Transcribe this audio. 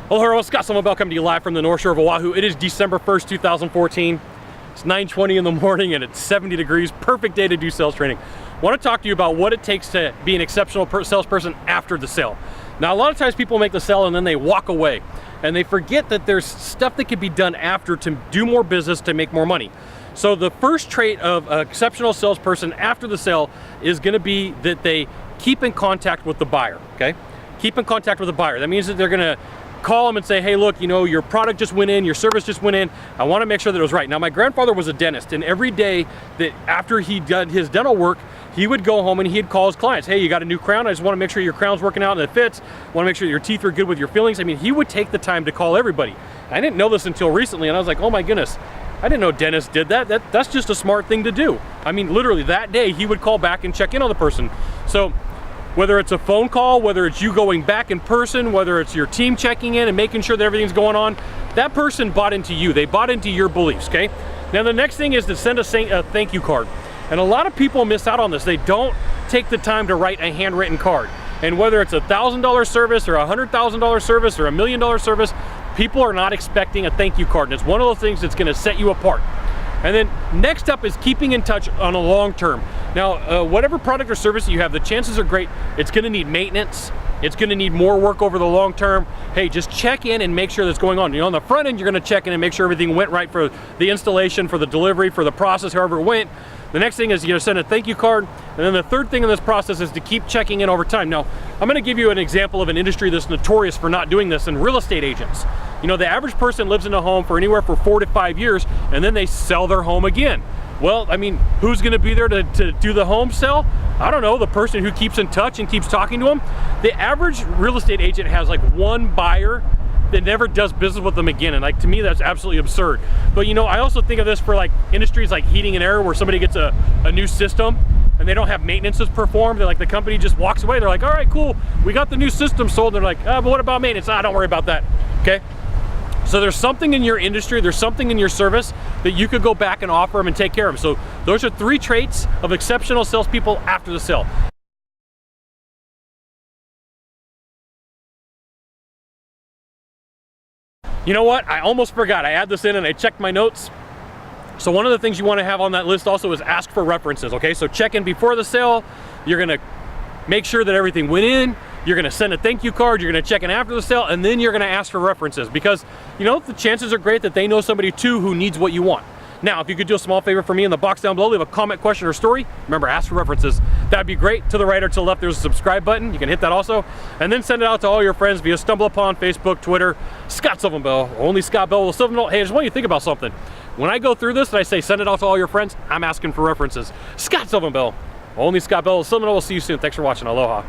Hello, Scott Sylvan Bell coming to you live from the North Shore of Oahu. It is December 1st, 2014. It's 9:20 in the morning and it's 70 degrees. Perfect day to do sales training. I want to talk to you about what it takes to be an exceptional salesperson after the sale. Now, a lot of times people make the sale and then they walk away and they forget that there's stuff that can be done after to do more business, to make more money. So the first trait of an exceptional salesperson after the sale is going to be that they keep in contact with the buyer, okay? Keep in contact with the buyer. That means that they're going to call them and say, hey, look, you know, your product just went in, your service just went in. I want to make sure that it was right. Now, my grandfather was a dentist, and every day that after he did his dental work, he would go home and he'd call his clients. Hey, you got a new crown? I just want to make sure your crown's working out and it fits. I want to make sure your teeth are good with your fillings. I mean, he would take the time to call everybody. I didn't know this until recently, and I was like, oh my goodness, I didn't know dentists did that. That's just a smart thing to do. I mean, literally that day he would call back and check in on the person. So whether it's a phone call, whether it's you going back in person, whether it's your team checking in and making sure that everything's going on, that person bought into you. They bought into your beliefs, okay? Now the next thing is to send a thank you card. And a lot of people miss out on this. They don't take the time to write a handwritten card. And whether it's $1,000 service or $100,000 service or $1 million service, people are not expecting a thank you card. And it's one of those things that's gonna set you apart. And then next up is keeping in touch on a long term. Now, whatever product or service you have, the chances are great it's gonna need maintenance. It's gonna need more work over the long term. Hey, just check in and make sure that's going on. You know, on the front end, you're gonna check in and make sure everything went right for the installation, for the delivery, for the process, however it went. The next thing is you're gonna send a thank you card. And then the third thing in this process is to keep checking in over time. Now, I'm gonna give you an example of an industry that's notorious for not doing this, and real estate agents. You know, the average person lives in a home for anywhere from 4 to 5 years, and then they sell their home again. Well, I mean, who's gonna be there to do the home sale? I don't know, the person who keeps in touch and keeps talking to them. The average real estate agent has like one buyer that never does business with them again, and like, to me, that's absolutely absurd. But you know, I also think of this for like industries like heating and air, where somebody gets a new system and they don't have maintenance that's performed. They're like, the company just walks away. They're like, all right, cool, we got the new system sold. They're like, but what about maintenance? Don't worry about that, okay? So there's something in your industry, there's something in your service that you could go back and offer them and take care of. So those are 3 traits of exceptional salespeople after the sale. You know what? I almost forgot. I add this in and I checked my notes. So one of the things you want to have on that list also is ask for references, okay? So check in before the sale. You're gonna make sure that everything went in. You're gonna send a thank you card. You're gonna check in after the sale, and then you're gonna ask for references, because you know, the chances are great that they know somebody too who needs what you want. Now, if you could do a small favor for me in the box down below, leave a comment, question, or story. Remember, ask for references. That'd be great. To the right or to the left, there's a subscribe button. You can hit that also. And then send it out to all your friends via StumbleUpon, Facebook, Twitter. Scott Sylvan Bell, only Scott Bell will Sylvan Bell. Hey, I just want you to think about something. When I go through this and I say send it out to all your friends, I'm asking for references. Scott Sylvan Bell, only Scott Bell will Sylvan Bell. We'll see you soon. Thanks for watching. Aloha.